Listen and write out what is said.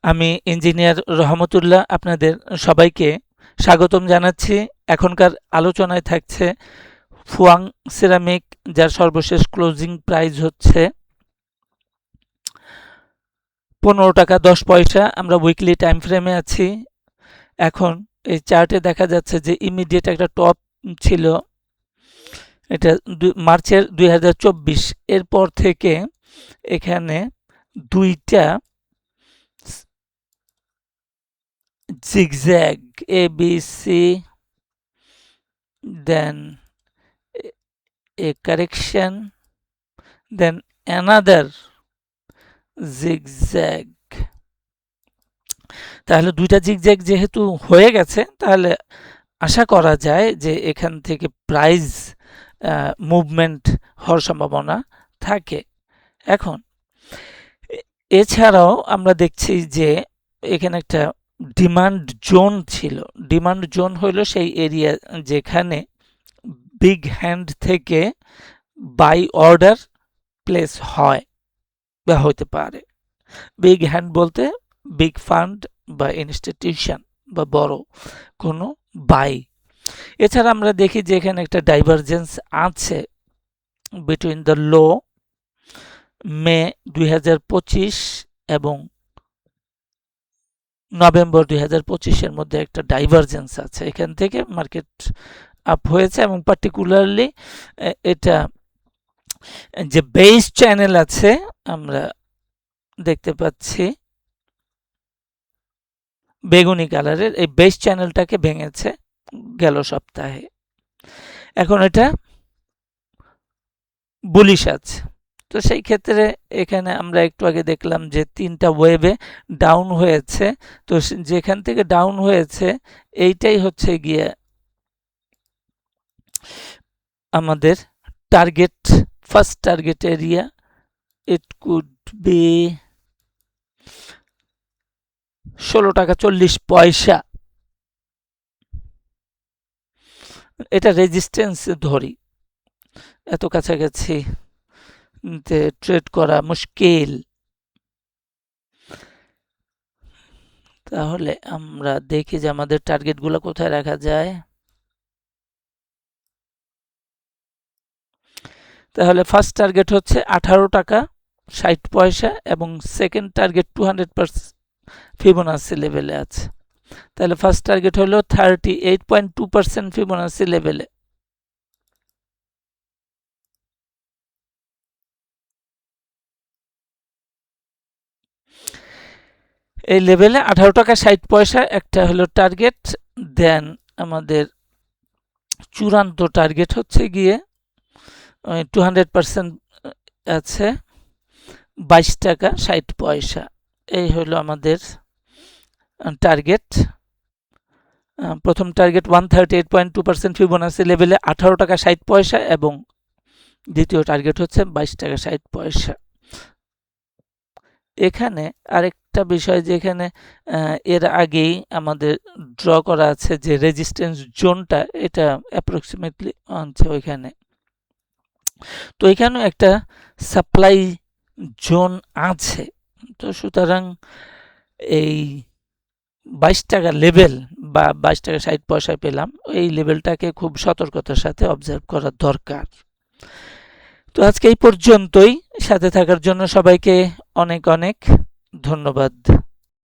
আমি ইঞ্জিনিয়ার রহমতুল্লাহ আপনাদের সবাইকে স্বাগতম জানাচ্ছি। এখনকার আলোচনায় থাকছে ফুয়াং সিরামিক, যার সর্বশেষ ক্লোজিং প্রাইস হচ্ছে 15 টাকা 10 পয়সা। আমরা উইকলি টাইম ফ্রেমে আছি। এখন এই চার্টে দেখা যাচ্ছে যে ইমিডিয়েট একটা টপ ছিল, এটা মার্চের 2024। এরপর থেকে এখানে দুইটা zigzag A B C, then a correction, then another zigzag। তাহলে দুইটা জিগজ্যাগ যেহেতু হয়ে গেছে, তাহলে আশা করা যায় যে এখান থেকে প্রাইস মুভমেন্ট হওয়ার সম্ভাবনা থাকে। এখন এছাড়াও আমরা দেখছি যে এখানে একটা ডিমান্ড জোন ছিল। ডিমান্ড জোন হলো সেই এরিয়া যেখানে বিগ হ্যান্ড থেকে বাই অর্ডার প্লেস হয় বা হতে পারে। বিগ হ্যান্ড বলতে বিগ ফান্ড বা ইনস্টিটিউশন বা বড় কোনো বাই। এছাড়া আমরা দেখি যে এখানে একটা ডাইভারজেন্স আছে বিটুইন দ্য লো মে 2025 এবং নভেম্বর 2025-এর মধ্যে একটা ডাইভারজেন্স আছে। এখান থেকে মার্কেট আপ হয়েছে এবং পার্টিকুলারলি এটা যে বেস চ্যানেল আছে আমরা দেখতে পাচ্ছি বেগুনি কালারের, এই বেস চ্যানেলটাকে ভেঙেছে গেল সপ্তাহে। এখন এটা বুলিশ আছে। তো সেই ক্ষেত্রে এখানে আমরা একটু আগে দেখলাম যে তিনটা ওয়েভে ডাউন হয়েছে। তো যেখান থেকে ডাউন হয়েছে এইটাই হচ্ছে গিয়ে আমাদের target, first target area. It could be 16 টাকা 40 পয়সা। এটা রেজিস্ট্যান্স ধরি, এত কাছাকাছি ট্রেড করা মুশকিল। তাহলে আমরা দেখি যে আমাদের টার্গেটগুলো কোথায় রাখা যায়। তাহলে ফার্স্ট টার্গেট হচ্ছে 18 টাকা 60 পয়সা এবং সেকেন্ড টার্গেট 200% ফিবোনাসি লেভেলে আছে। তাহলে ফার্স্ট টার্গেট হলো 38.2% ফিবোনাসি লেভেলে। এই লেভেলে 18 টাকা 60 পয়সা একটা হলো টার্গেট। দেন আমাদের চূড়ান্ত টার্গেট হচ্ছে গিয়ে 200% আছে 22 টাকা 60 পয়সা। এই হলো আমাদের টার্গেট। প্রথম টার্গেট 138.2% ফিবোনাসি লেভেলে 18 টাকা 60 পয়সা এবং দ্বিতীয় টার্গেট হচ্ছে 22 টাকা 60 পয়সা। এখানে আরেকটা বিষয় যে এখানে এর আগেই আমাদের ড্র করা আছে যে রেজিস্ট্যান্স জোনটা, এটা অ্যাপ্রক্সিমেটলি আছে ওইখানে। তো এখানেও একটা সাপ্লাই জোন আছে। তো সুতরাং এই 22 টাকা লেভেল বা 22 টাকা 60 পয়সা পেলাম, এই লেভেলটাকে খুব সতর্কতার সাথে অবজার্ভ করা দরকার। তো আজকে এই পর্যন্তই। সাথে থাকার জন্য সবাইকে অনেক অনেক ধন্যবাদ।